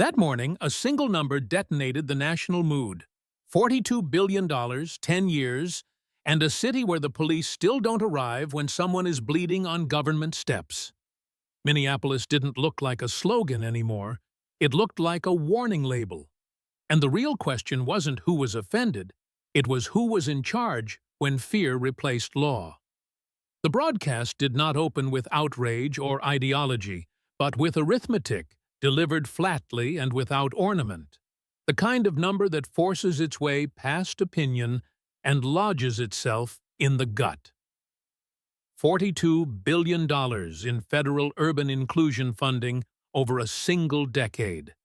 That morning, a single number detonated the national mood. $42 billion, 10 years, and a city where the police still don't arrive when someone is bleeding on government steps. Minneapolis didn't look like a slogan anymore. It looked like a warning label. And the real question wasn't who was offended. It was who was in charge when fear replaced law. The broadcast did not open with outrage or ideology, but with arithmetic, delivered flatly and without ornament. The kind of number that forces its way past opinion and lodges itself in the gut. $42 billion in federal urban inclusion funding over a single decade.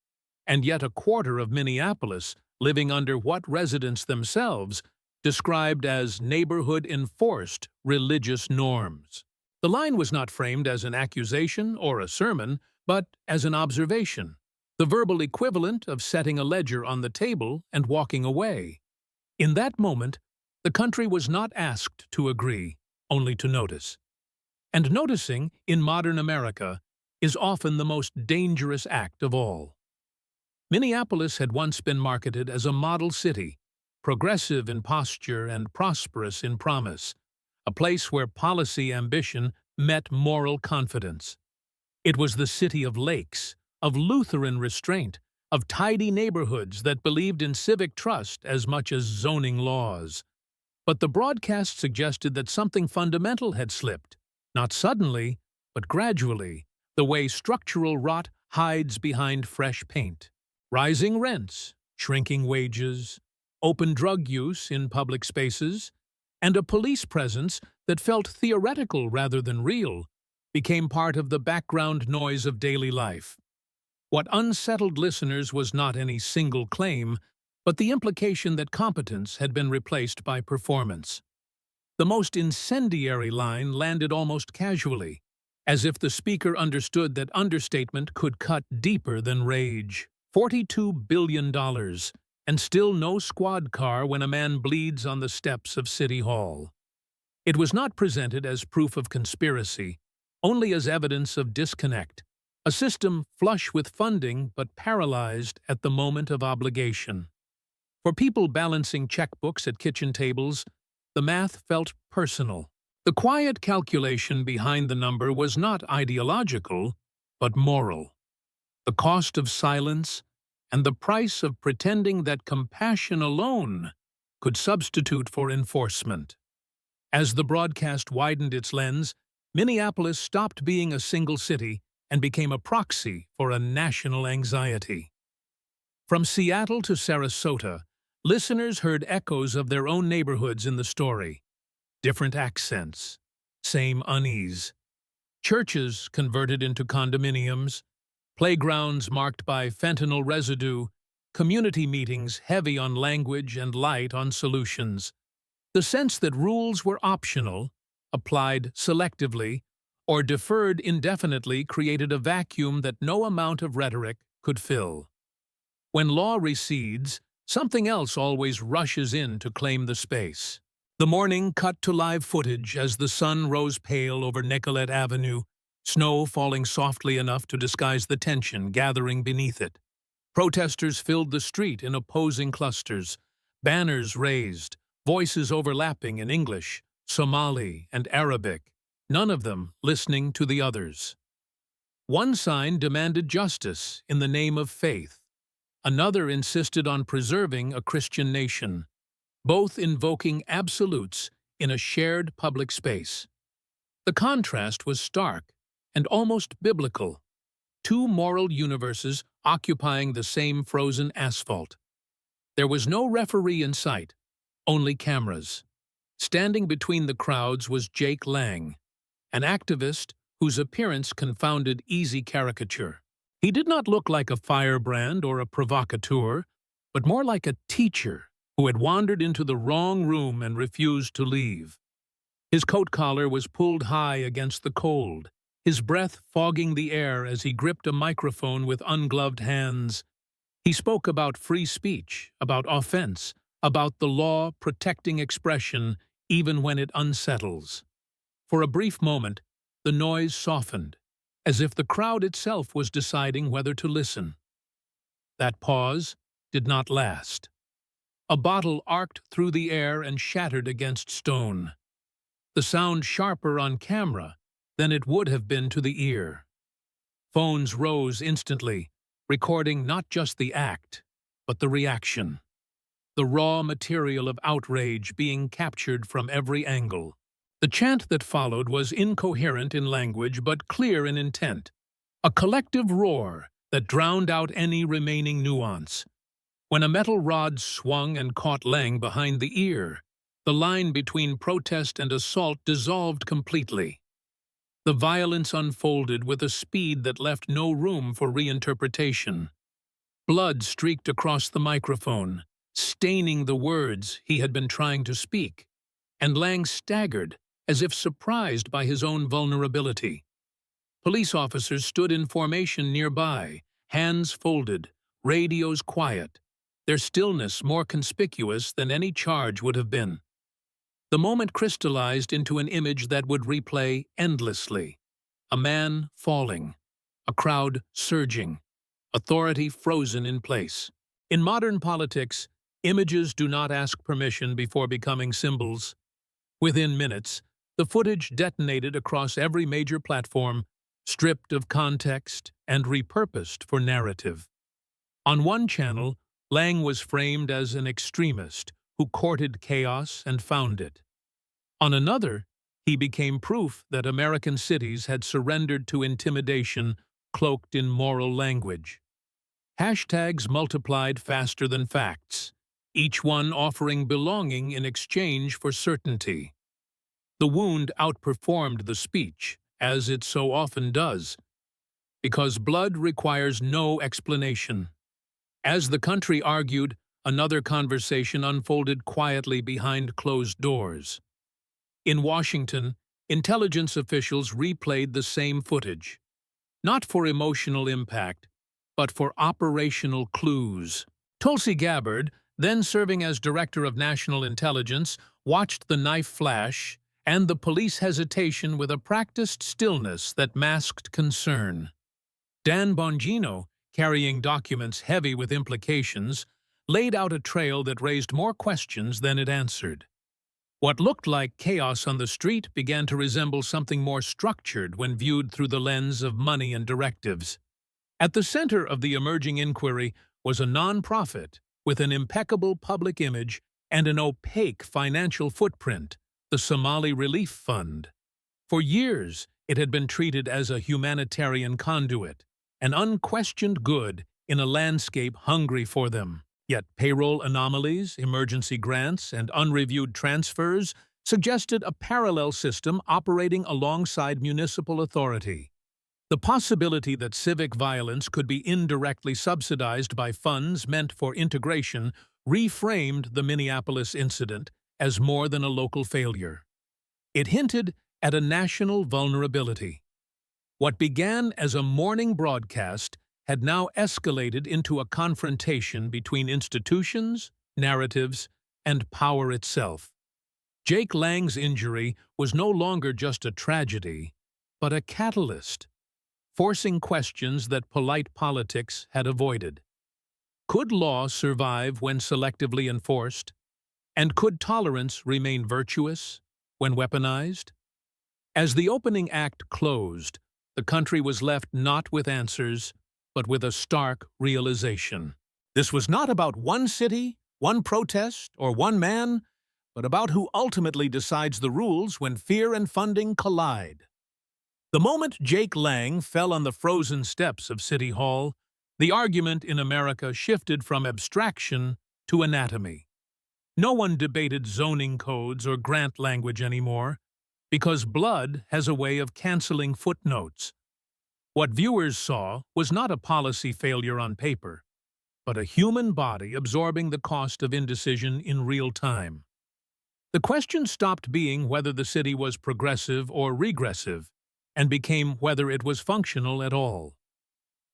And yet a quarter of Minneapolis living under what residents themselves described as neighborhood-enforced religious norms. The line was not framed as an accusation or a sermon, but as an observation, the verbal equivalent of setting a ledger on the table and walking away. In that moment, the country was not asked to agree, only to notice. And noticing, in modern America, is often the most dangerous act of all. Minneapolis had once been marketed as a model city, progressive in posture and prosperous in promise, a place where policy ambition met moral confidence. It was the city of lakes, of Lutheran restraint, of tidy neighborhoods that believed in civic trust as much as zoning laws. But the broadcast suggested that something fundamental had slipped, not suddenly, but gradually, the way structural rot hides behind fresh paint. Rising rents, shrinking wages, open drug use in public spaces, and a police presence that felt theoretical rather than real became part of the background noise of daily life. What unsettled listeners was not any single claim, but the implication that competence had been replaced by performance. The most incendiary line landed almost casually, as if the speaker understood that understatement could cut deeper than rage. $42 billion, and still no squad car when a man bleeds on the steps of City Hall. It was not presented as proof of conspiracy, only as evidence of disconnect, a system flush with funding but paralyzed at the moment of obligation. For people balancing checkbooks at kitchen tables, the math felt personal. The quiet calculation behind the number was not ideological, but moral. The cost of silence and the price of pretending that compassion alone could substitute for enforcement. As the broadcast widened its lens, Minneapolis stopped being a single city and became a proxy for a national anxiety. From Seattle to Sarasota, listeners heard echoes of their own neighborhoods in the story. Different accents, same unease. Churches converted into condominiums, playgrounds marked by fentanyl residue, community meetings heavy on language and light on solutions. The sense that rules were optional, applied selectively, or deferred indefinitely created a vacuum that no amount of rhetoric could fill. When law recedes, something else always rushes in to claim the space. The morning cut to live footage as the sun rose pale over Nicollet Avenue, snow falling softly enough to disguise the tension gathering beneath it. Protesters filled the street in opposing clusters, banners raised, voices overlapping in English, Somali, and Arabic, none of them listening to the others. One sign demanded justice in the name of faith. Another insisted on preserving a Christian nation, both invoking absolutes in a shared public space. The contrast was stark and almost biblical, two moral universes occupying the same frozen asphalt. There was no referee in sight, only cameras. Standing between the crowds was Jake Lang, an activist whose appearance confounded easy caricature. He did not look like a firebrand or a provocateur, but more like a teacher who had wandered into the wrong room and refused to leave. His coat collar was pulled high against the cold, his breath fogging the air as he gripped a microphone with ungloved hands. He spoke about free speech, about offense, about the law protecting expression even when it unsettles. For a brief moment, the noise softened, as if the crowd itself was deciding whether to listen. That pause did not last. A bottle arced through the air and shattered against stone. The sound sharper on camera than it would have been to the ear. Phones rose instantly, recording not just the act, but the reaction. The raw material of outrage being captured from every angle. The chant that followed was incoherent in language but clear in intent. A collective roar that drowned out any remaining nuance. When a metal rod swung and caught Lang behind the ear, the line between protest and assault dissolved completely. The violence unfolded with a speed that left no room for reinterpretation. Blood streaked across the microphone, staining the words he had been trying to speak, and Lang staggered, as if surprised by his own vulnerability. Police officers stood in formation nearby, hands folded, radios quiet, their stillness more conspicuous than any charge would have been. The moment crystallized into an image that would replay endlessly. A man falling, a crowd surging, authority frozen in place. In modern politics, images do not ask permission before becoming symbols. Within minutes, the footage detonated across every major platform, stripped of context and repurposed for narrative. On one channel, Lang was framed as an extremist who courted chaos and found it. On another, he became proof that American cities had surrendered to intimidation cloaked in moral language. Hashtags multiplied faster than facts, each one offering belonging in exchange for certainty. The wound outperformed the speech, as it so often does, because blood requires no explanation. As the country argued, another conversation unfolded quietly behind closed doors. In Washington, intelligence officials replayed the same footage, not for emotional impact, but for operational clues. Tulsi Gabbard, then serving as Director of National Intelligence, watched the knife flash and the police hesitation with a practiced stillness that masked concern. Dan Bongino, carrying documents heavy with implications, laid out a trail that raised more questions than it answered. What looked like chaos on the street began to resemble something more structured when viewed through the lens of money and directives. At the center of the emerging inquiry was a nonprofit with an impeccable public image and an opaque financial footprint, the Somali Relief Fund. For years, it had been treated as a humanitarian conduit, an unquestioned good in a landscape hungry for them. Yet payroll anomalies, emergency grants, and unreviewed transfers suggested a parallel system operating alongside municipal authority. The possibility that civic violence could be indirectly subsidized by funds meant for integration reframed the Minneapolis incident as more than a local failure. It hinted at a national vulnerability. What began as a morning broadcast had now escalated into a confrontation between institutions, narratives, and power itself. Jake Lang's injury was no longer just a tragedy, but a catalyst, forcing questions that polite politics had avoided. Could law survive when selectively enforced? And could tolerance remain virtuous when weaponized? As the opening act closed, the country was left not with answers, but with a stark realization. This was not about one city, one protest, or one man, but about who ultimately decides the rules when fear and funding collide. The moment Jake Lang fell on the frozen steps of City Hall, the argument in America shifted from abstraction to anatomy. No one debated zoning codes or grant language anymore, because blood has a way of canceling footnotes. What viewers saw was not a policy failure on paper, but a human body absorbing the cost of indecision in real time. The question stopped being whether the city was progressive or regressive, and became whether it was functional at all.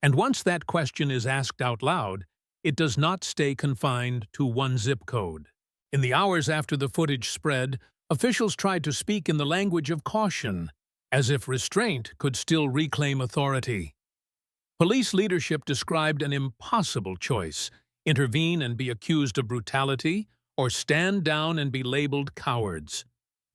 And once that question is asked out loud, it does not stay confined to one zip code. In the hours after the footage spread, officials tried to speak in the language of caution, as if restraint could still reclaim authority. Police leadership described an impossible choice: intervene and be accused of brutality, or stand down and be labeled cowards.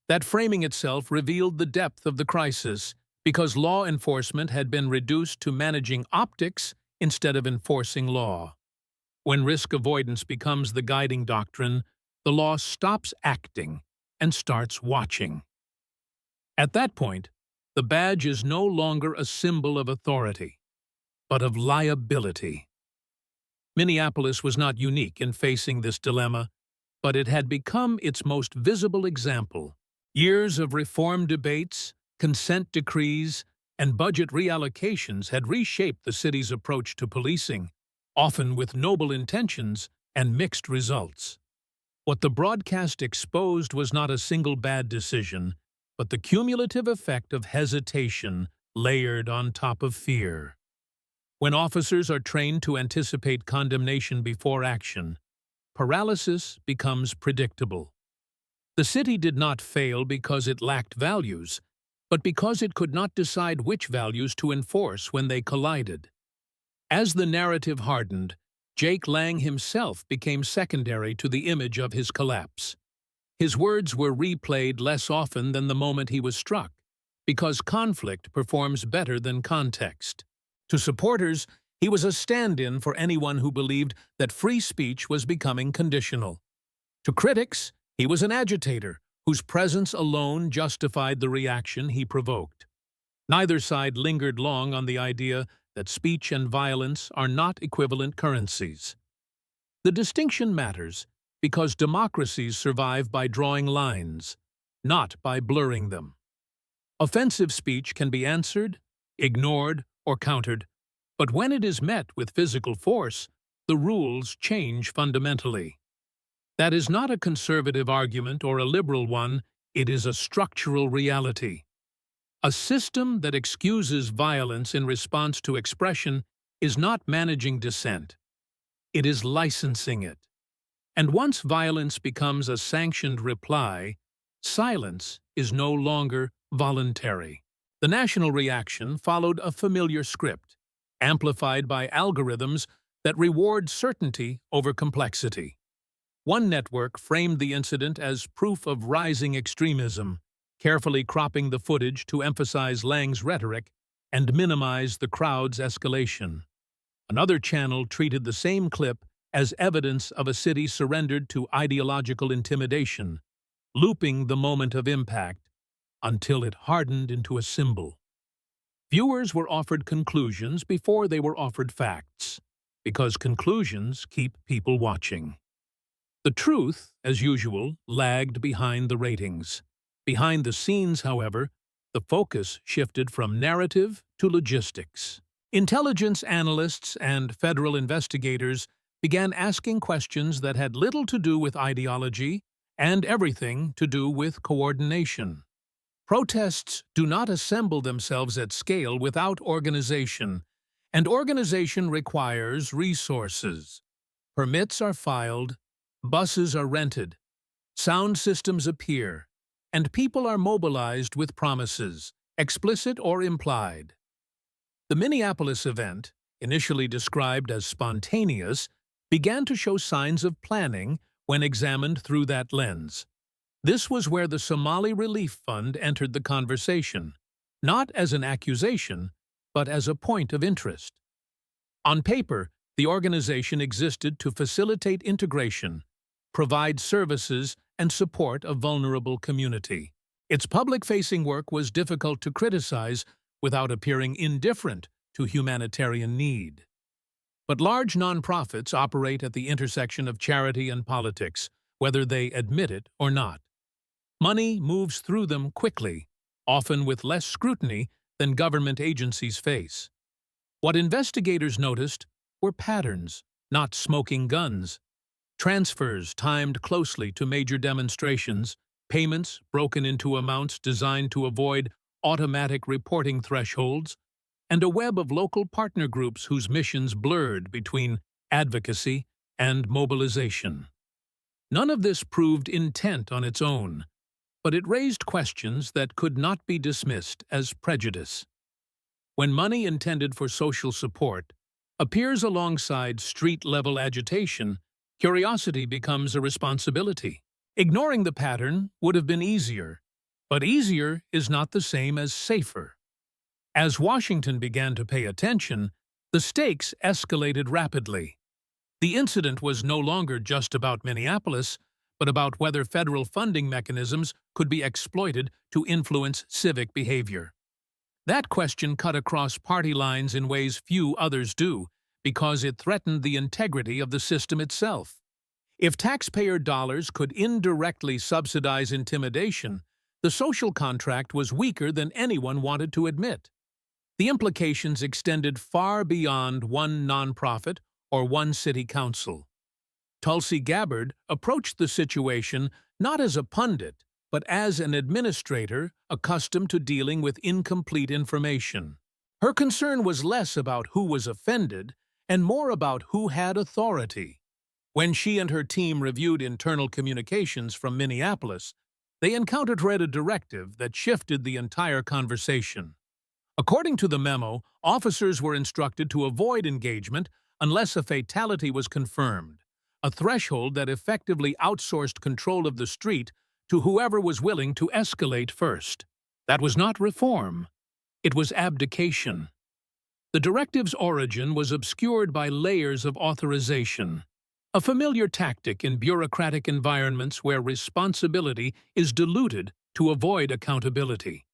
That framing itself revealed the depth of the crisis, because law enforcement had been reduced to managing optics instead of enforcing law. When risk avoidance becomes the guiding doctrine, the law stops acting and starts watching. At that point, the badge is no longer a symbol of authority, but of liability. Minneapolis was not unique in facing this dilemma, but it had become its most visible example. Years of reform debates, consent decrees, and budget reallocations had reshaped the city's approach to policing, often with noble intentions and mixed results. What the broadcast exposed was not a single bad decision, but the cumulative effect of hesitation layered on top of fear. When officers are trained to anticipate condemnation before action, paralysis becomes predictable. The city did not fail because it lacked values, but because it could not decide which values to enforce when they collided. As the narrative hardened, Jake Lang himself became secondary to the image of his collapse. His words were replayed less often than the moment he was struck, because conflict performs better than context. To supporters, he was a stand-in for anyone who believed that free speech was becoming conditional. To critics, he was an agitator whose presence alone justified the reaction he provoked. Neither side lingered long on the idea that speech and violence are not equivalent currencies. The distinction matters because democracies survive by drawing lines, not by blurring them. Offensive speech can be answered, ignored, or countered, but when it is met with physical force, the rules change fundamentally. That is not a conservative argument or a liberal one, it is a structural reality. A system that excuses violence in response to expression is not managing dissent. It is licensing it. And once violence becomes a sanctioned reply, silence is no longer voluntary. The national reaction followed a familiar script, amplified by algorithms that reward certainty over complexity. One network framed the incident as proof of rising extremism, carefully cropping the footage to emphasize Lang's rhetoric and minimize the crowd's escalation. Another channel treated the same clip as evidence of a city surrendered to ideological intimidation, looping the moment of impact until it hardened into a symbol. Viewers were offered conclusions before they were offered facts, because conclusions keep people watching. The truth, as usual, lagged behind the ratings. Behind the scenes, however, the focus shifted from narrative to logistics. Intelligence analysts and federal investigators began asking questions that had little to do with ideology and everything to do with coordination. Protests do not assemble themselves at scale without organization, and organization requires resources. Permits are filed, buses are rented, sound systems appear, and people are mobilized with promises, explicit or implied. The Minneapolis event, initially described as spontaneous, began to show signs of planning when examined through that lens. This was where the Somali Relief Fund entered the conversation, not as an accusation, but as a point of interest. On paper, the organization existed to facilitate integration, provide services, and support a vulnerable community. Its public-facing work was difficult to criticize without appearing indifferent to humanitarian need. But large nonprofits operate at the intersection of charity and politics, whether they admit it or not. Money moves through them quickly, often with less scrutiny than government agencies face. What investigators noticed were patterns, not smoking guns. Transfers timed closely to major demonstrations, payments broken into amounts designed to avoid automatic reporting thresholds, and a web of local partner groups whose missions blurred between advocacy and mobilization. None of this proved intent on its own, but it raised questions that could not be dismissed as prejudice. when money intended for social support appears alongside street-level agitation, curiosity becomes a responsibility. Ignoring the pattern would have been easier, but easier is not the same as safer. As Washington began to pay attention, the stakes escalated rapidly. The incident was no longer just about Minneapolis, but about whether federal funding mechanisms could be exploited to influence civic behavior. That question cut across party lines in ways few others do, because it threatened the integrity of the system itself. If taxpayer dollars could indirectly subsidize intimidation, the social contract was weaker than anyone wanted to admit. The implications extended far beyond one nonprofit or one city council. Tulsi Gabbard approached the situation not as a pundit, but as an administrator accustomed to dealing with incomplete information. Her concern was less about who was offended and more about who had authority. When she and her team reviewed internal communications from Minneapolis, they encountered a directive that shifted the entire conversation. According to the memo, officers were instructed to avoid engagement unless a fatality was confirmed, a threshold that effectively outsourced control of the street to whoever was willing to escalate first. That was not reform. It was abdication. The directive's origin was obscured by layers of authorization, a familiar tactic in bureaucratic environments where responsibility is diluted to avoid accountability.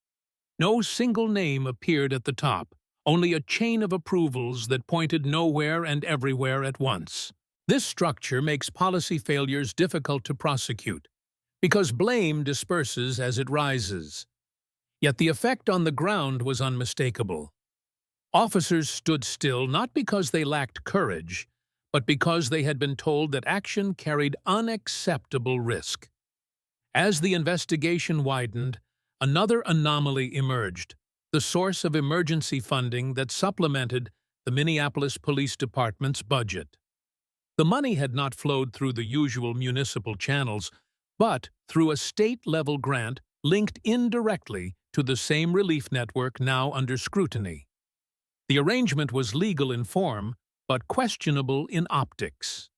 No single name appeared at the top, only a chain of approvals that pointed nowhere and everywhere at once. This structure makes policy failures difficult to prosecute, because blame disperses as it rises. Yet the effect on the ground was unmistakable. Officers stood still not because they lacked courage, but because they had been told that action carried unacceptable risk. As the investigation widened, another anomaly emerged, the source of emergency funding that supplemented the Minneapolis Police Department's budget. The money had not flowed through the usual municipal channels, but through a state-level grant linked indirectly to the same relief network now under scrutiny. The arrangement was legal in form, but questionable in optics.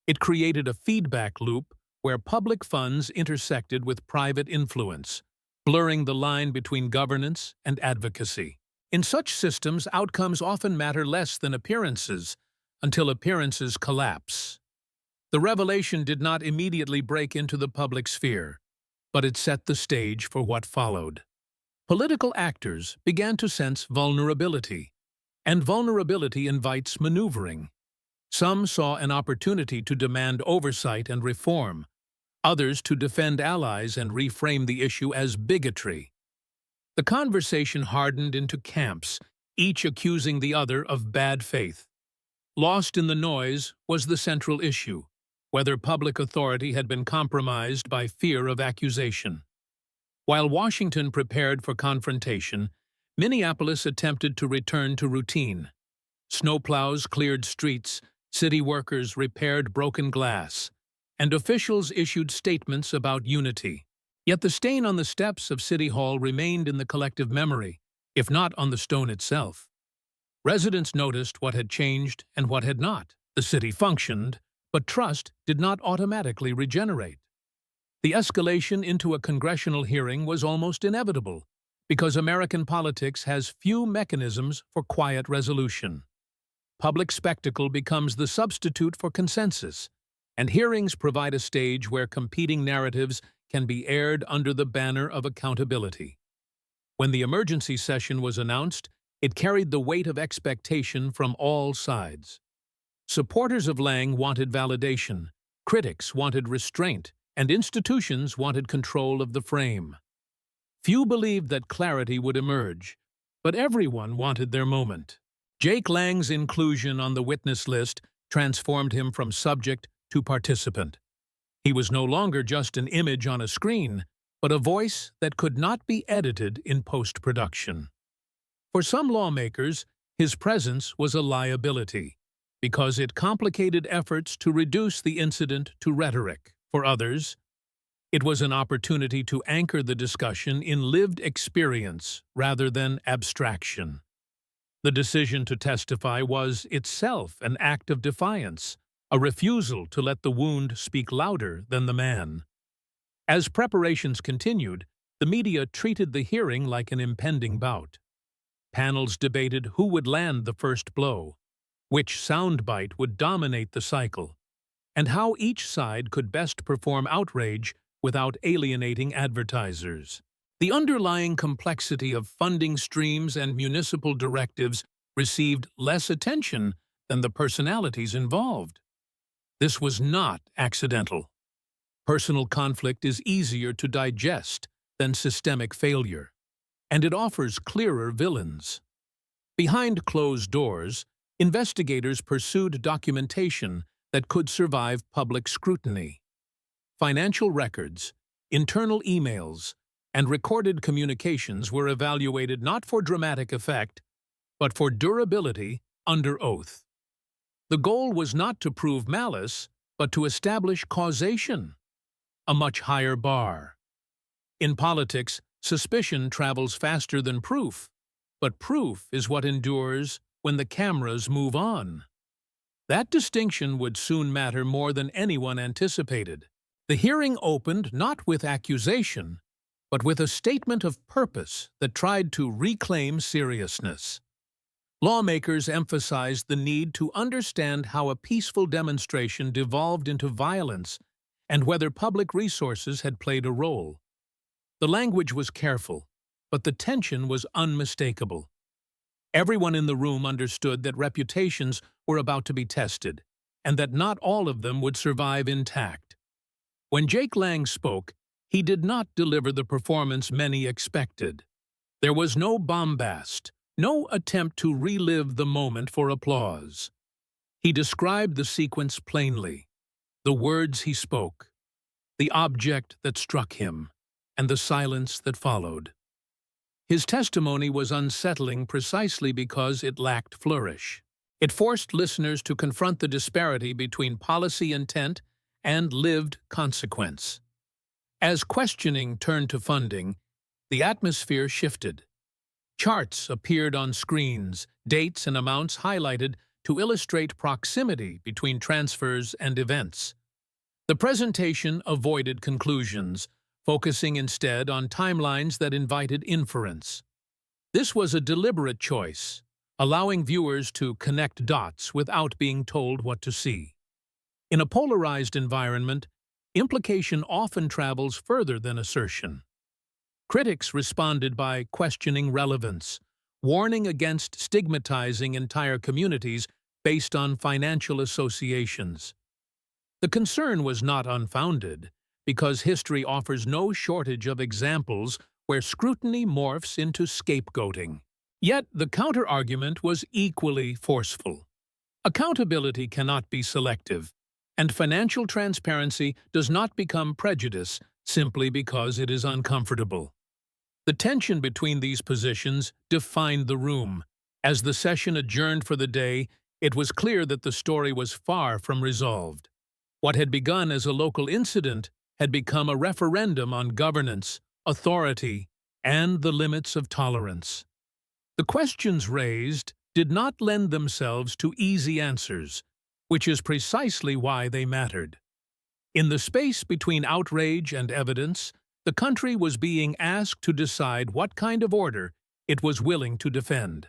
It created a feedback loop where public funds intersected with private influence, blurring the line between governance and advocacy. In such systems, outcomes often matter less than appearances, until appearances collapse. The revelation did not immediately break into the public sphere, but it set the stage for what followed. Political actors began to sense vulnerability, and vulnerability invites maneuvering. Some saw an opportunity to demand oversight and reform, others to defend allies and reframe the issue as bigotry. The conversation hardened into camps, each accusing the other of bad faith. Lost in the noise was the central issue, whether public authority had been compromised by fear of accusation. While Washington prepared for confrontation, Minneapolis attempted to return to routine. Snowplows cleared streets, city workers repaired broken glass, and officials issued statements about unity. Yet the stain on the steps of City Hall remained in the collective memory, if not on the stone itself. Residents noticed what had changed and what had not. The city functioned, but trust did not automatically regenerate. The escalation into a congressional hearing was almost inevitable, because American politics has few mechanisms for quiet resolution. Public spectacle becomes the substitute for consensus, and hearings provide a stage where competing narratives can be aired under the banner of accountability. When the emergency session was announced, it carried the weight of expectation from all sides. Supporters of Lang wanted validation, critics wanted restraint, and institutions wanted control of the frame. Few believed that clarity would emerge, but everyone wanted their moment. Jake Lang's inclusion on the witness list transformed him from subject to participant. He was no longer just an image on a screen, but a voice that could not be edited in post-production. For some lawmakers, his presence was a liability, because it complicated efforts to reduce the incident to rhetoric. For others, it was an opportunity to anchor the discussion in lived experience rather than abstraction. The decision to testify was itself an act of defiance, a refusal to let the wound speak louder than the man. As preparations continued, the media treated the hearing like an impending bout. Panels debated who would land the first blow, which soundbite would dominate the cycle, and how each side could best perform outrage without alienating advertisers. The underlying complexity of funding streams and municipal directives received less attention than the personalities involved. This was not accidental. Personal conflict is easier to digest than systemic failure, and it offers clearer villains. Behind closed doors, investigators pursued documentation that could survive public scrutiny. Financial records, internal emails, and recorded communications were evaluated not for dramatic effect, but for durability under oath. The goal was not to prove malice, but to establish causation, a much higher bar. In politics, suspicion travels faster than proof, but proof is what endures when the cameras move on. That distinction would soon matter more than anyone anticipated. The hearing opened not with accusation, but with a statement of purpose that tried to reclaim seriousness. Lawmakers emphasized the need to understand how a peaceful demonstration devolved into violence and whether public resources had played a role. The language was careful, but the tension was unmistakable. Everyone in the room understood that reputations were about to be tested, and that not all of them would survive intact. When Jake Lang spoke, he did not deliver the performance many expected. There was no bombast, no attempt to relive the moment for applause. He described the sequence plainly, the words he spoke, the object that struck him, and the silence that followed. His testimony was unsettling precisely because it lacked flourish. It forced listeners to confront the disparity between policy intent and lived consequence. As questioning turned to funding, the atmosphere shifted. Charts appeared on screens, dates and amounts highlighted to illustrate proximity between transfers and events. The presentation avoided conclusions, focusing instead on timelines that invited inference. This was a deliberate choice, allowing viewers to connect dots without being told what to see. In a polarized environment, implication often travels further than assertion. Critics responded by questioning relevance, warning against stigmatizing entire communities based on financial associations. The concern was not unfounded, because history offers no shortage of examples where scrutiny morphs into scapegoating. Yet the counter-argument was equally forceful. Accountability cannot be selective, and financial transparency does not become prejudice simply because it is uncomfortable. The tension between these positions defined the room. As the session adjourned for the day, it was clear that the story was far from resolved. What had begun as a local incident had become a referendum on governance, authority, and the limits of tolerance. The questions raised did not lend themselves to easy answers, which is precisely why they mattered. In the space between outrage and evidence, the country was being asked to decide what kind of order it was willing to defend.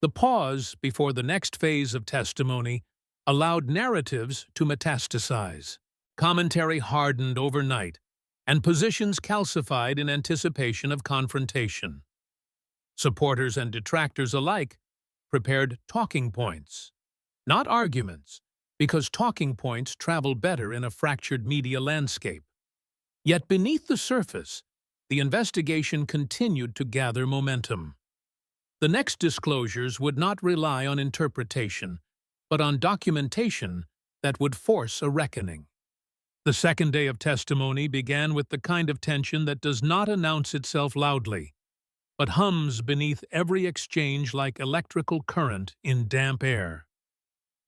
The pause before the next phase of testimony allowed narratives to metastasize. Commentary hardened overnight, and positions calcified in anticipation of confrontation. Supporters and detractors alike prepared talking points, not arguments, because talking points travel better in a fractured media landscape. Yet beneath the surface, the investigation continued to gather momentum. The next disclosures would not rely on interpretation, but on documentation that would force a reckoning. The second day of testimony began with the kind of tension that does not announce itself loudly, but hums beneath every exchange like electrical current in damp air.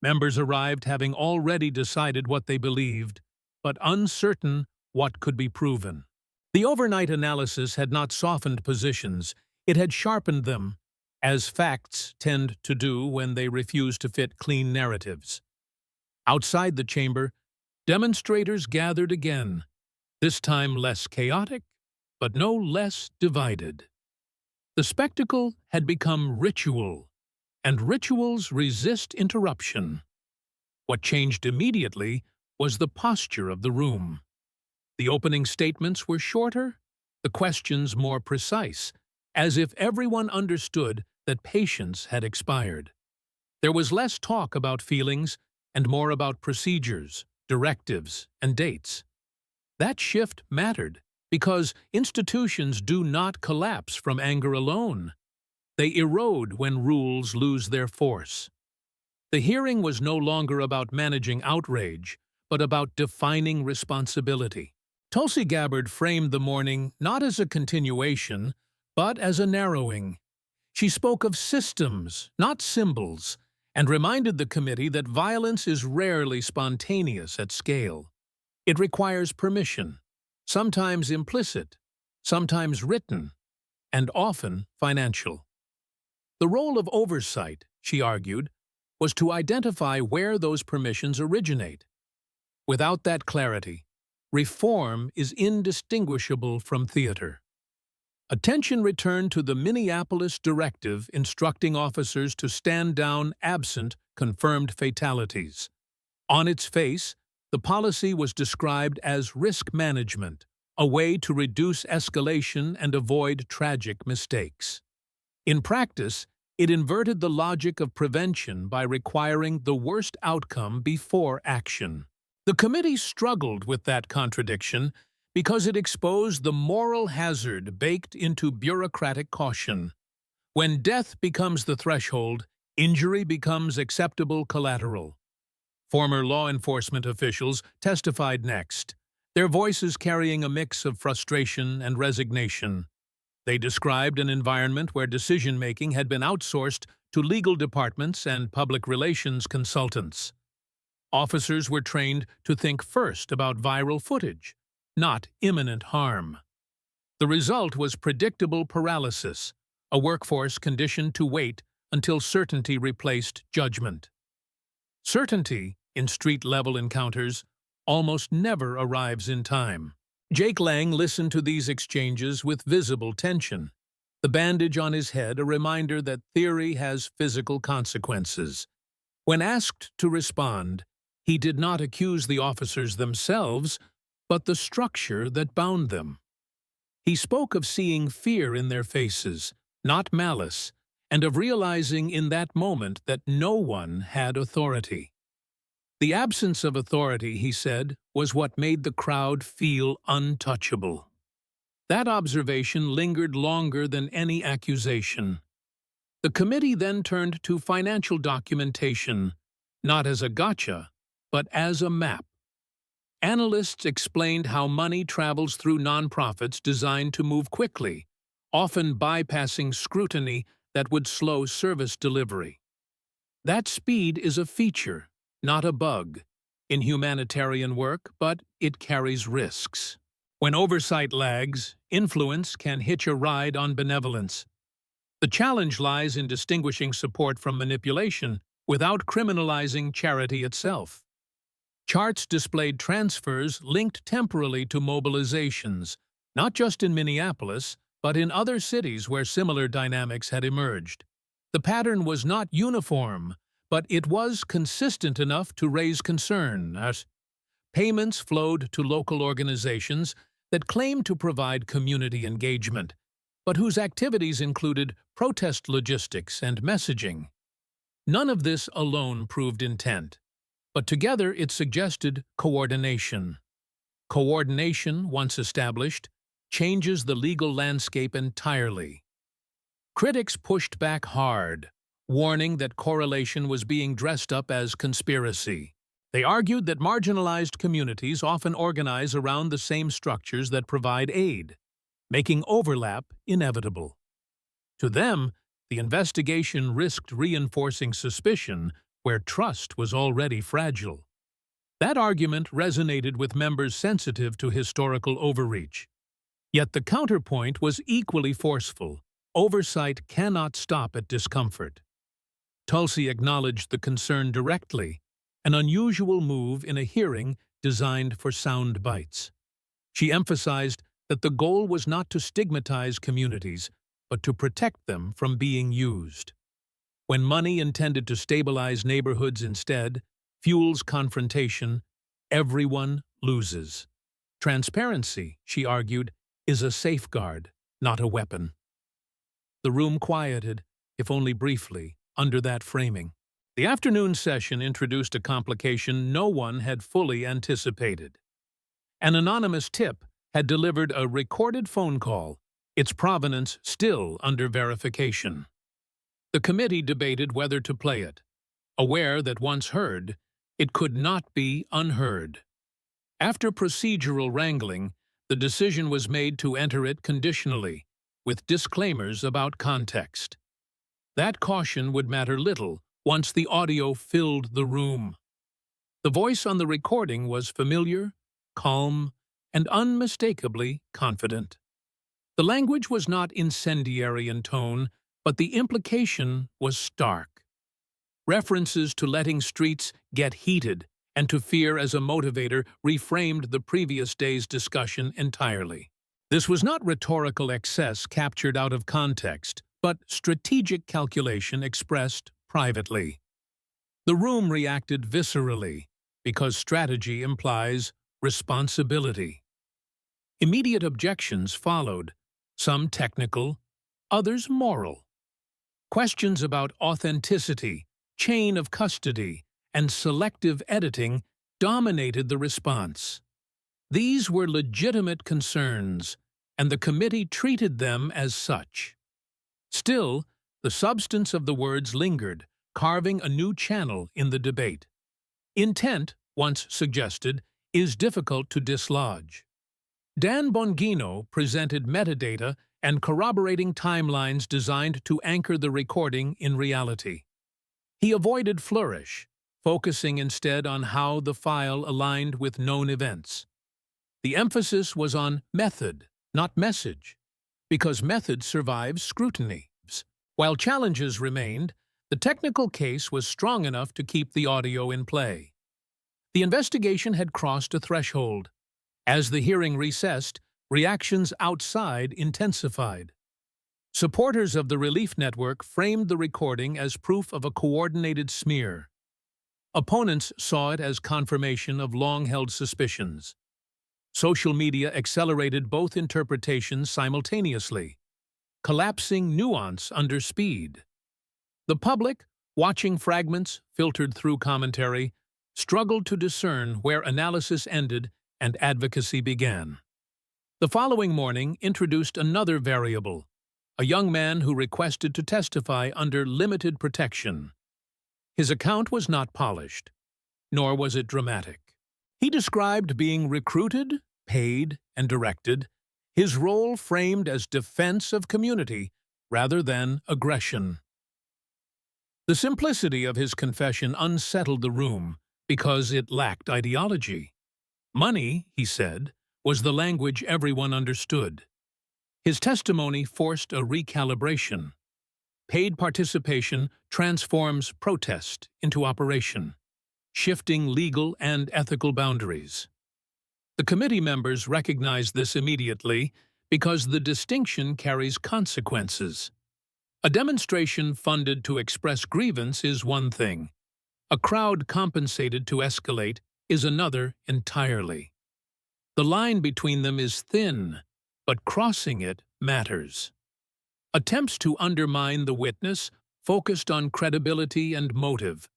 Members arrived having already decided what they believed, but uncertain what could be proven. The overnight analysis had not softened positions, it had sharpened them, as facts tend to do when they refuse to fit clean narratives. Outside the chamber, demonstrators gathered again, this time less chaotic, but no less divided. The spectacle had become ritual, and rituals resist interruption. What changed immediately was the posture of the room. The opening statements were shorter, the questions more precise, as if everyone understood that patience had expired. There was less talk about feelings and more about procedures, directives, and dates. That shift mattered because institutions do not collapse from anger alone. They erode when rules lose their force. The hearing was no longer about managing outrage, but about defining responsibility. Tulsi Gabbard framed the morning not as a continuation, but as a narrowing. She spoke of systems, not symbols, and reminded the committee that violence is rarely spontaneous at scale. It requires permission, sometimes implicit, sometimes written, and often financial. The role of oversight, she argued, was to identify where those permissions originate. Without that clarity, reform is indistinguishable from theater. Attention returned to the Minneapolis directive instructing officers to stand down absent confirmed fatalities. On its face, the policy was described as risk management, a way to reduce escalation and avoid tragic mistakes. In practice, it inverted the logic of prevention by requiring the worst outcome before action. The committee struggled with that contradiction because it exposed the moral hazard baked into bureaucratic caution. When death becomes the threshold, injury becomes acceptable collateral. Former law enforcement officials testified next, their voices carrying a mix of frustration and resignation. They described an environment where decision-making had been outsourced to legal departments and public relations consultants. Officers were trained to think first about viral footage, not imminent harm. The result was predictable paralysis, a workforce conditioned to wait until certainty replaced judgment. Certainty, in street-level encounters, almost never arrives in time. Jake Lang listened to these exchanges with visible tension, the bandage on his head a reminder that theory has physical consequences. When asked to respond, he did not accuse the officers themselves, but the structure that bound them. He spoke of seeing fear in their faces, not malice, and of realizing in that moment that no one had authority. The absence of authority, he said, was what made the crowd feel untouchable. That observation lingered longer than any accusation. The committee then turned to financial documentation, not as a gotcha, but as a map. Analysts explained how money travels through nonprofits designed to move quickly, often bypassing scrutiny that would slow service delivery. That speed is a feature, not a bug, in humanitarian work, but it carries risks. When oversight lags, influence can hitch a ride on benevolence. The challenge lies in distinguishing support from manipulation without criminalizing charity itself. Charts displayed transfers linked temporally to mobilizations, not just in Minneapolis, but in other cities where similar dynamics had emerged. The pattern was not uniform, but it was consistent enough to raise concern as payments flowed to local organizations that claimed to provide community engagement, but whose activities included protest logistics and messaging. None of this alone proved intent, but together it suggested coordination. Coordination, once established, changes the legal landscape entirely. Critics pushed back hard, warning that correlation was being dressed up as conspiracy. They argued that marginalized communities often organize around the same structures that provide aid, making overlap inevitable. To them, the investigation risked reinforcing suspicion where trust was already fragile. That argument resonated with members sensitive to historical overreach. Yet the counterpoint was equally forceful. Oversight cannot stop at discomfort. Tulsi acknowledged the concern directly, an unusual move in a hearing designed for sound bites. She emphasized that the goal was not to stigmatize communities, but to protect them from being used. When money intended to stabilize neighborhoods instead fuels confrontation, everyone loses. Transparency, she argued, is a safeguard, not a weapon. The room quieted, if only briefly, under that framing. The afternoon session introduced a complication no one had fully anticipated. An anonymous tip had delivered a recorded phone call, its provenance still under verification. The committee debated whether to play it, aware that once heard, it could not be unheard. After procedural wrangling, the decision was made to enter it conditionally, with disclaimers about context. That caution would matter little once the audio filled the room. The voice on the recording was familiar, calm, and unmistakably confident. The language was not incendiary in tone, but the implication was stark. References to letting streets get heated and to fear as a motivator reframed the previous day's discussion entirely. This was not rhetorical excess captured out of context, but strategic calculation expressed privately. The room reacted viscerally, because strategy implies responsibility. Immediate objections followed, some technical, others moral. Questions about authenticity, chain of custody, and selective editing dominated the response. These were legitimate concerns, and the committee treated them as such. Still, the substance of the words lingered, carving a new channel in the debate. Intent, once suggested, is difficult to dislodge. Dan Bongino presented metadata and corroborating timelines designed to anchor the recording in reality. He avoided flourish, focusing instead on how the file aligned with known events. The emphasis was on method, not message, because method survives scrutiny. While challenges remained, the technical case was strong enough to keep the audio in play. The investigation had crossed a threshold. As the hearing recessed, reactions outside intensified. Supporters of the Relief Network framed the recording as proof of a coordinated smear. Opponents saw it as confirmation of long-held suspicions. Social media accelerated both interpretations simultaneously, collapsing nuance under speed. The public, watching fragments filtered through commentary, struggled to discern where analysis ended and advocacy began. The following morning introduced another variable, a young man who requested to testify under limited protection. His account was not polished, nor was it dramatic. He described being recruited, paid, and directed, his role framed as defense of community rather than aggression. The simplicity of his confession unsettled the room because it lacked ideology. Money, he said, was the language everyone understood. His testimony forced a recalibration. Paid participation transforms protest into operation, shifting legal and ethical boundaries. The committee members recognized this immediately because the distinction carries consequences. A demonstration funded to express grievance is one thing. A crowd compensated to escalate is another entirely. The line between them is thin, but crossing it matters. Attempts to undermine the witness focused on credibility and motive,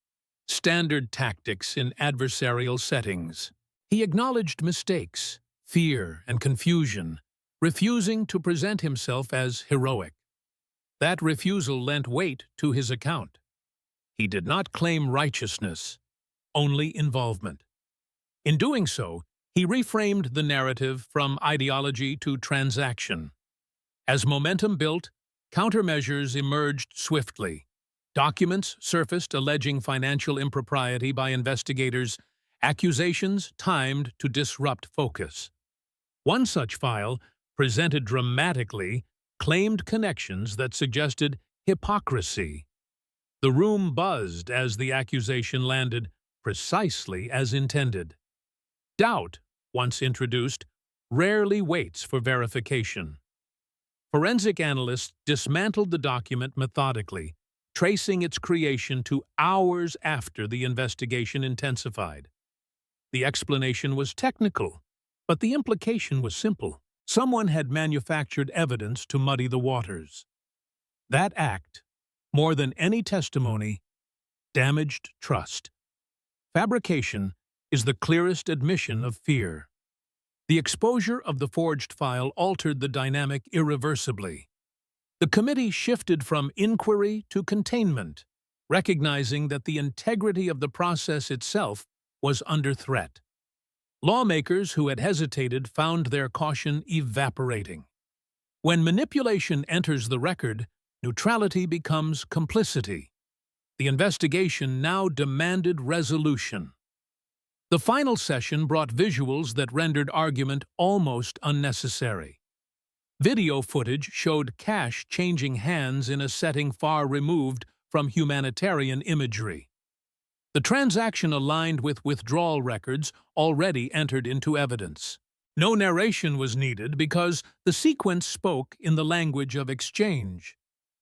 standard tactics in adversarial settings. He acknowledged mistakes, fear, and confusion, refusing to present himself as heroic. That refusal lent weight to his account. He did not claim righteousness, only involvement. In doing so, he reframed the narrative from ideology to transaction. As momentum built, countermeasures emerged swiftly. Documents surfaced alleging financial impropriety by investigators, accusations timed to disrupt focus. One such file, presented dramatically, claimed connections that suggested hypocrisy. The room buzzed as the accusation landed, precisely as intended. Doubt, once introduced, rarely waits for verification. Forensic analysts dismantled the document methodically, tracing its creation to hours after the investigation intensified. The explanation was technical, but the implication was simple. Someone had manufactured evidence to muddy the waters. That act, more than any testimony, damaged trust. Fabrication is the clearest admission of fear. The exposure of the forged file altered the dynamic irreversibly. The committee shifted from inquiry to containment, recognizing that the integrity of the process itself was under threat. Lawmakers who had hesitated found their caution evaporating. When manipulation enters the record, neutrality becomes complicity. The investigation now demanded resolution. The final session brought visuals that rendered argument almost unnecessary. Video footage showed cash changing hands in a setting far removed from humanitarian imagery. The transaction aligned with withdrawal records already entered into evidence. No narration was needed because the sequence spoke in the language of exchange.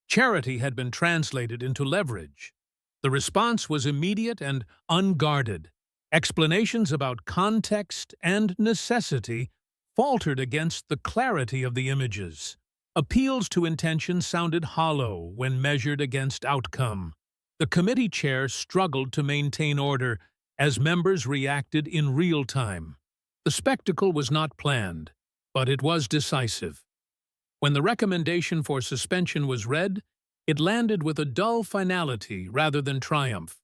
Charity had been translated into leverage. The response was immediate and unguarded. Explanations about context and necessity faltered against the clarity of the images. Appeals to intention sounded hollow when measured against outcome. The committee chair struggled to maintain order as members reacted in real time. The spectacle was not planned, but it was decisive. When the recommendation for suspension was read, it landed with a dull finality rather than triumph.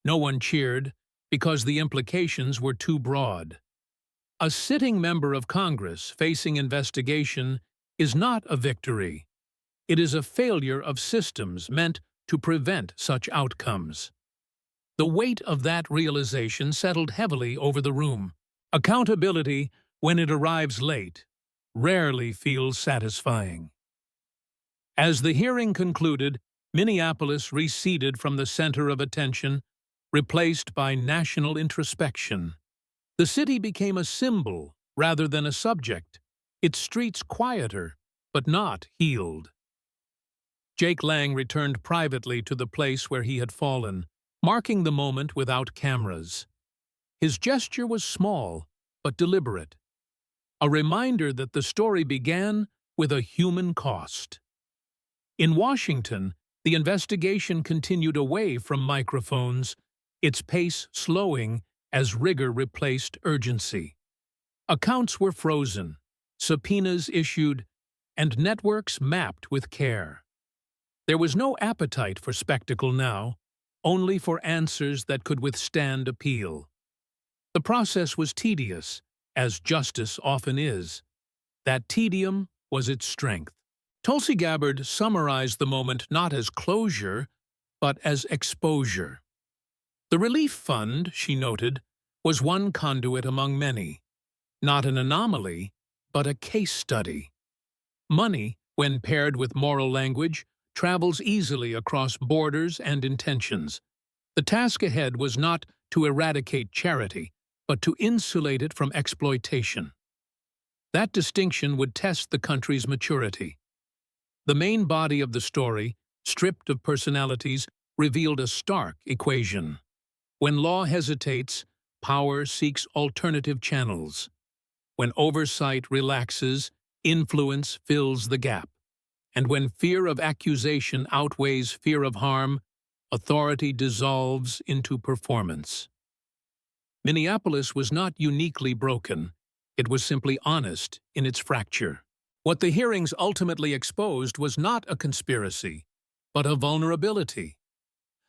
No one cheered because the implications were too broad. A sitting member of Congress facing investigation is not a victory. It is a failure of systems meant to prevent such outcomes. The weight of that realization settled heavily over the room. Accountability, when it arrives late, rarely feels satisfying. As the hearing concluded, Minneapolis receded from the center of attention, replaced by national introspection. The city became a symbol rather than a subject, its streets quieter, but not healed. Jake Lang returned privately to the place where he had fallen, marking the moment without cameras. His gesture was small, but deliberate. A reminder that the story began with a human cost. In Washington, the investigation continued away from microphones, its pace slowing as rigor replaced urgency. Accounts were frozen, subpoenas issued, and networks mapped with care. There was no appetite for spectacle now, only for answers that could withstand appeal. The process was tedious, as justice often is. That tedium was its strength. Tulsi Gabbard summarized the moment not as closure, but as exposure. The relief fund, she noted, was one conduit among many, not an anomaly, but a case study. Money, when paired with moral language, travels easily across borders and intentions. The task ahead was not to eradicate charity, but to insulate it from exploitation. That distinction would test the country's maturity. The main body of the story, stripped of personalities, revealed a stark equation. When law hesitates, power seeks alternative channels. When oversight relaxes, influence fills the gap. And when fear of accusation outweighs fear of harm, authority dissolves into performance. Minneapolis was not uniquely broken. It was simply honest in its fracture. What the hearings ultimately exposed was not a conspiracy, but a vulnerability.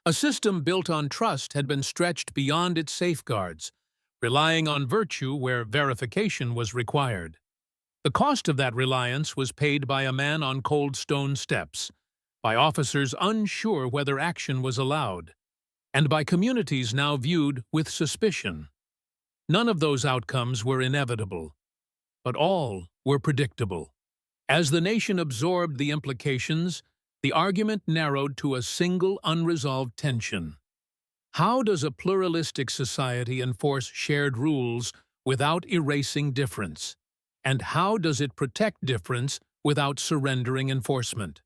A system built on trust had been stretched beyond its safeguards, relying on virtue where verification was required. The cost of that reliance was paid by a man on cold stone steps, by officers unsure whether action was allowed, and by communities now viewed with suspicion. None of those outcomes were inevitable, but all were predictable. As the nation absorbed the implications, the argument narrowed to a single unresolved tension. How does a pluralistic society enforce shared rules without erasing difference? And how does it protect difference without surrendering enforcement?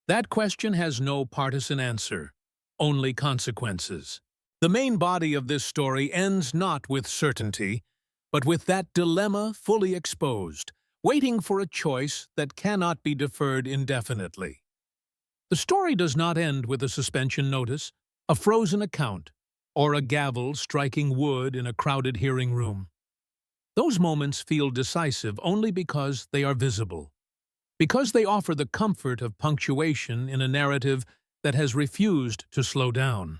That question has no partisan answer, only consequences. The main body of this story ends not with certainty, but with that dilemma fully exposed, waiting for a choice that cannot be deferred indefinitely. The story does not end with a suspension notice, a frozen account, or a gavel striking wood in a crowded hearing room. Those moments feel decisive only because they are visible, because they offer the comfort of punctuation in a narrative that has refused to slow down.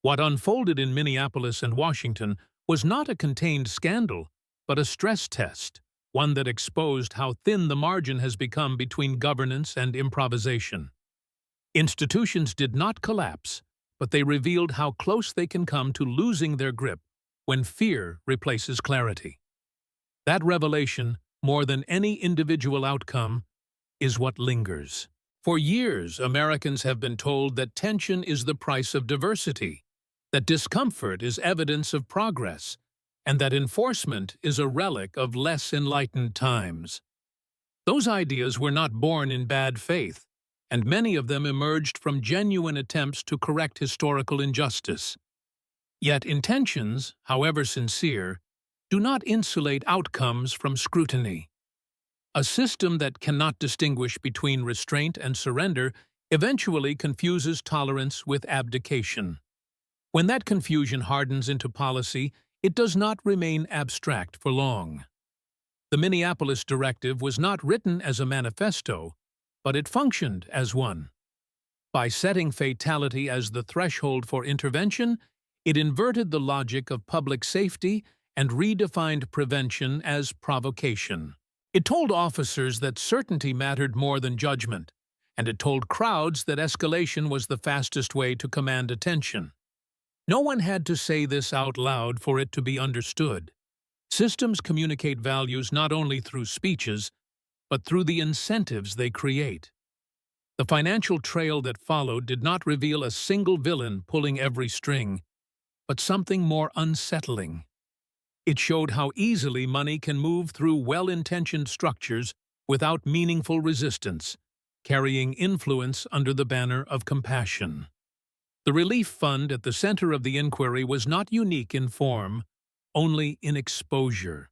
What unfolded in Minneapolis and Washington was not a contained scandal, but a stress test, one that exposed how thin the margin has become between governance and improvisation. Institutions did not collapse, but they revealed how close they can come to losing their grip when fear replaces clarity. That revelation, more than any individual outcome, is what lingers. For years, Americans have been told that tension is the price of diversity, that discomfort is evidence of progress, and that enforcement is a relic of less enlightened times. Those ideas were not born in bad faith, and many of them emerged from genuine attempts to correct historical injustice. Yet intentions, however sincere, do not insulate outcomes from scrutiny. A system that cannot distinguish between restraint and surrender eventually confuses tolerance with abdication. When that confusion hardens into policy, it does not remain abstract for long. The Minneapolis directive was not written as a manifesto, but it functioned as one. By setting fatality as the threshold for intervention, it inverted the logic of public safety and redefined prevention as provocation. It told officers that certainty mattered more than judgment, and it told crowds that escalation was the fastest way to command attention. No one had to say this out loud for it to be understood. Systems communicate values not only through speeches, but through the incentives they create. The financial trail that followed did not reveal a single villain pulling every string, but something more unsettling. It showed how easily money can move through well-intentioned structures without meaningful resistance, carrying influence under the banner of compassion. The relief fund at the center of the inquiry was not unique in form, only in exposure.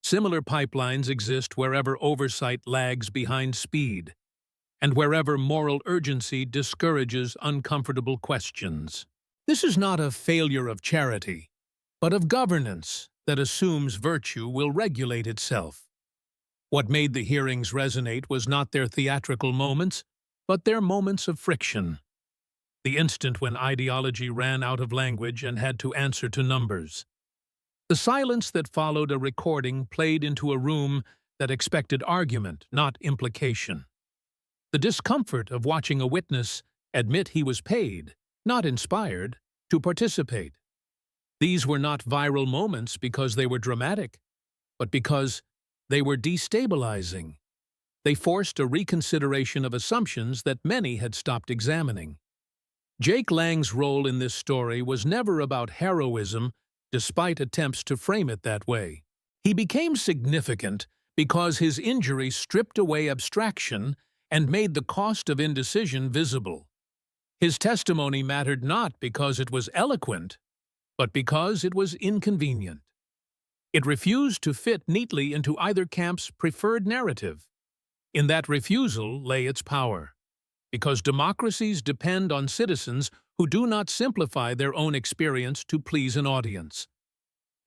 Similar pipelines exist wherever oversight lags behind speed, and wherever moral urgency discourages uncomfortable questions. This is not a failure of charity, but of governance that assumes virtue will regulate itself. What made the hearings resonate was not their theatrical moments, but their moments of friction. The instant when ideology ran out of language and had to answer to numbers. The silence that followed a recording played into a room that expected argument, not implication. The discomfort of watching a witness admit he was paid, not inspired, to participate. These were not viral moments because they were dramatic, but because they were destabilizing. They forced a reconsideration of assumptions that many had stopped examining. Jake Lang's role in this story was never about heroism, despite attempts to frame it that way. He became significant because his injury stripped away abstraction and made the cost of indecision visible. His testimony mattered not because it was eloquent, but because it was inconvenient. It refused to fit neatly into either camp's preferred narrative. In that refusal lay its power, because democracies depend on citizens who do not simplify their own experience to please an audience.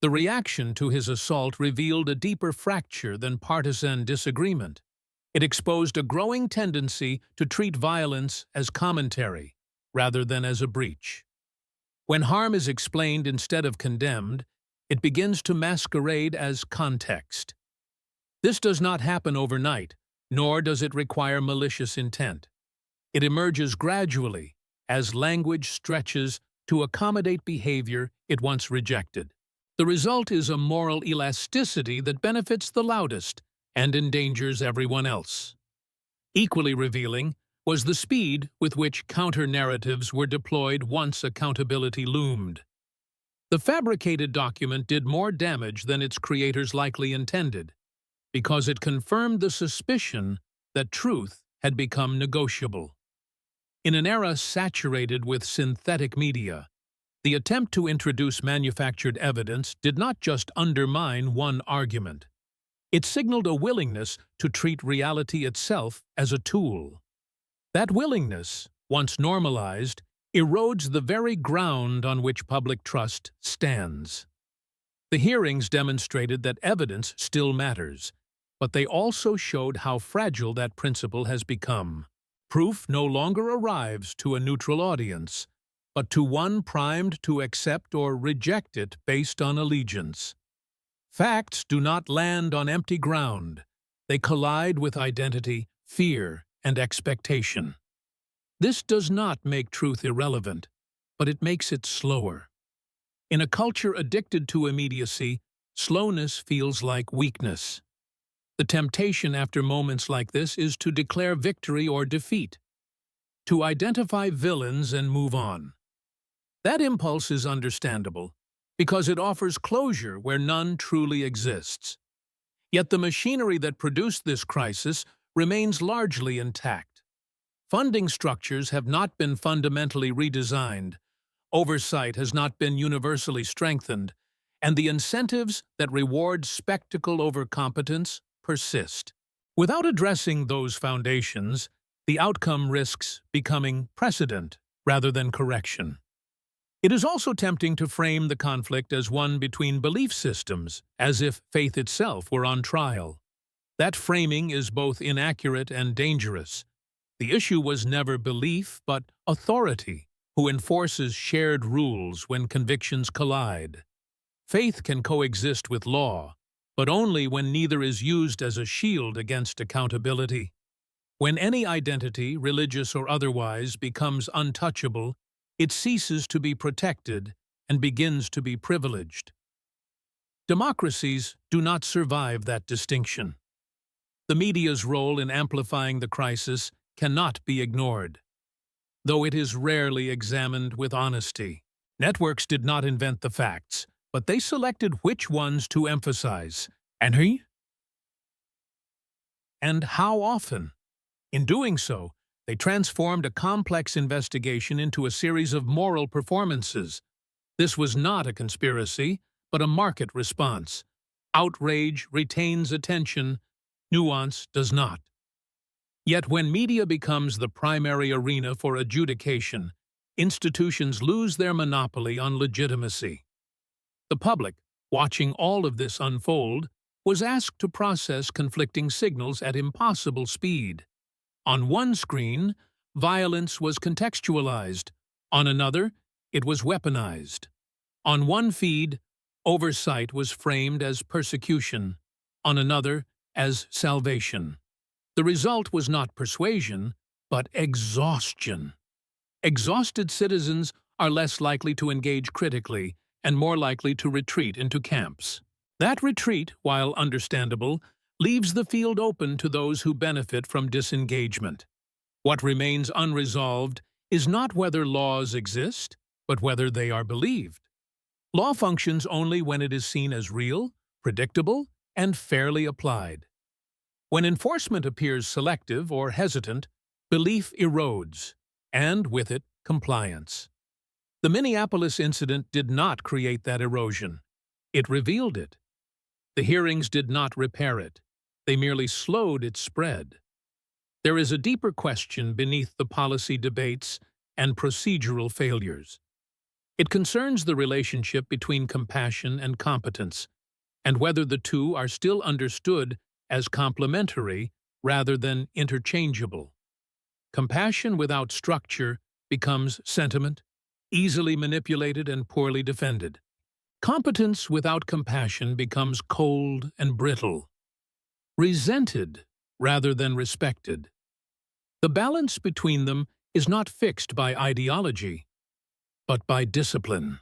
The reaction to his assault revealed a deeper fracture than partisan disagreement. It exposed a growing tendency to treat violence as commentary rather than as a breach. When harm is explained instead of condemned, it begins to masquerade as context. This does not happen overnight, nor does it require malicious intent. It emerges gradually as language stretches to accommodate behavior it once rejected. The result is a moral elasticity that benefits the loudest and endangers everyone else. Equally revealing was the speed with which counter-narratives were deployed once accountability loomed. The fabricated document did more damage than its creators likely intended, because it confirmed the suspicion that truth had become negotiable. In an era saturated with synthetic media, the attempt to introduce manufactured evidence did not just undermine one argument. It signaled a willingness to treat reality itself as a tool. That willingness, once normalized, erodes the very ground on which public trust stands. The hearings demonstrated that evidence still matters, but they also showed how fragile that principle has become. Proof no longer arrives to a neutral audience, but to one primed to accept or reject it based on allegiance. Facts do not land on empty ground. They collide with identity, fear, and expectation. This does not make truth irrelevant, but it makes it slower. In a culture addicted to immediacy, slowness feels like weakness. The temptation after moments like this is to declare victory or defeat, to identify villains and move on. That impulse is understandable, because it offers closure where none truly exists. Yet the machinery that produced this crisis remains largely intact. Funding structures have not been fundamentally redesigned, oversight has not been universally strengthened, and the incentives that reward spectacle over competence persist. Without addressing those foundations, the outcome risks becoming precedent rather than correction. It is also tempting to frame the conflict as one between belief systems, as if faith itself were on trial. That framing is both inaccurate and dangerous. The issue was never belief, but authority, who enforces shared rules when convictions collide. Faith can coexist with law, but only when neither is used as a shield against accountability. When any identity, religious or otherwise, becomes untouchable, it ceases to be protected and begins to be privileged. Democracies do not survive that distinction. The media's role in amplifying the crisis cannot be ignored, though it is rarely examined with honesty. Networks did not invent the facts, but they selected which ones to emphasize, and how often. In doing so, they transformed a complex investigation into a series of moral performances. This was not a conspiracy, but a market response. Outrage retains attention, nuance does not. Yet when media becomes the primary arena for adjudication, institutions lose their monopoly on legitimacy. The public, watching all of this unfold, was asked to process conflicting signals at impossible speed. On one screen, violence was contextualized. On another, it was weaponized. On one feed, oversight was framed as persecution. On another, as salvation. The result was not persuasion, but exhaustion. Exhausted citizens are less likely to engage critically and more likely to retreat into camps. That retreat, while understandable, leaves the field open to those who benefit from disengagement. What remains unresolved is not whether laws exist, but whether they are believed. Law functions only when it is seen as real, predictable, and fairly applied. When enforcement appears selective or hesitant, belief erodes, and with it, compliance. The Minneapolis incident did not create that erosion. It revealed it. The hearings did not repair it. They merely slowed its spread. There is a deeper question beneath the policy debates and procedural failures. It concerns the relationship between compassion and competence, and whether the two are still understood as complementary rather than interchangeable. Compassion without structure becomes sentiment, easily manipulated and poorly defended. Competence without compassion becomes cold and brittle, resented rather than respected. The balance between them is not fixed by ideology, but by discipline.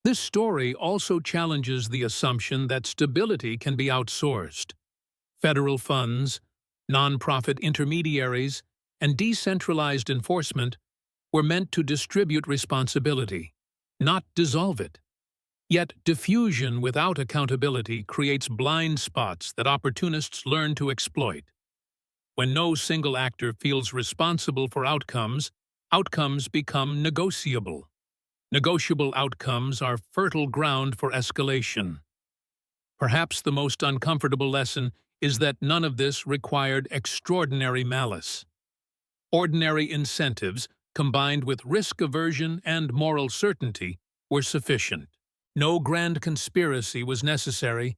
This story also challenges the assumption that stability can be outsourced. Federal funds, nonprofit intermediaries, and decentralized enforcement were meant to distribute responsibility, not dissolve it. Yet diffusion without accountability creates blind spots that opportunists learn to exploit. When no single actor feels responsible for outcomes, outcomes become negotiable. Negotiable outcomes are fertile ground for escalation. Perhaps the most uncomfortable lesson is that none of this required extraordinary malice. Ordinary incentives, combined with risk aversion and moral certainty, were sufficient. No grand conspiracy was necessary,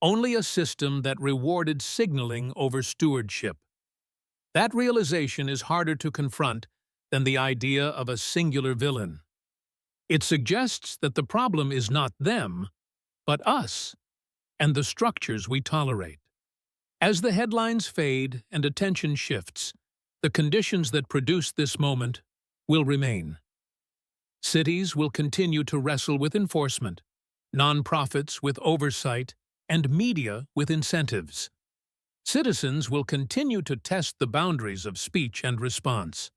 only a system that rewarded signaling over stewardship. That realization is harder to confront than the idea of a singular villain. It suggests that the problem is not them, but us, and the structures we tolerate. As the headlines fade and attention shifts, the conditions that produce this moment will remain. Cities will continue to wrestle with enforcement, nonprofits with oversight, and media with incentives. Citizens will continue to test the boundaries of speech and response.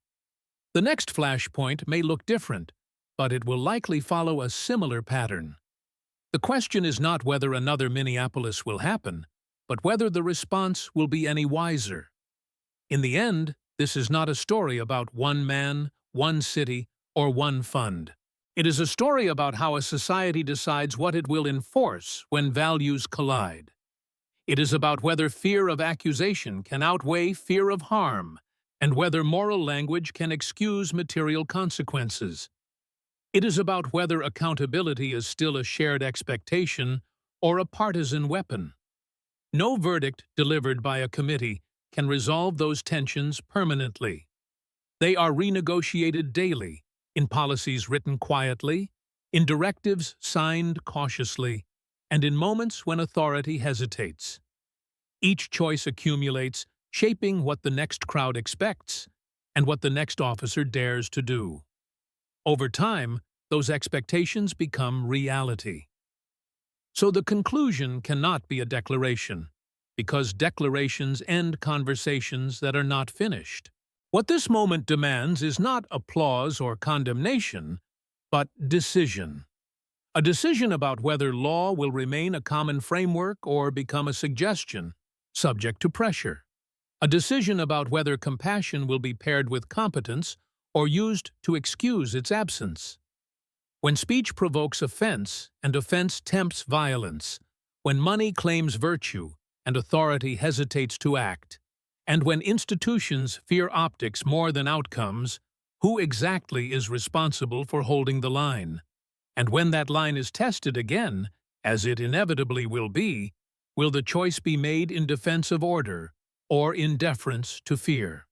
The next flashpoint may look different, but it will likely follow a similar pattern. The question is not whether another Minneapolis will happen, but whether the response will be any wiser. In the end, this is not a story about one man, one city, or one fund. It is a story about how a society decides what it will enforce when values collide. It is about whether fear of accusation can outweigh fear of harm, and whether moral language can excuse material consequences. It is about whether accountability is still a shared expectation or a partisan weapon. No verdict delivered by a committee can resolve those tensions permanently. They are renegotiated daily, in policies written quietly, in directives signed cautiously, and in moments when authority hesitates. Each choice accumulates, shaping what the next crowd expects and what the next officer dares to do. Over time, those expectations become reality. So the conclusion cannot be a declaration, because declarations end conversations that are not finished. What this moment demands is not applause or condemnation, but decision. A decision about whether law will remain a common framework or become a suggestion, subject to pressure. A decision about whether compassion will be paired with competence or used to excuse its absence. When speech provokes offense and offense tempts violence, when money claims virtue and authority hesitates to act, and when institutions fear optics more than outcomes, who exactly is responsible for holding the line? And when that line is tested again, as it inevitably will the choice be made in defense of order or in deference to fear?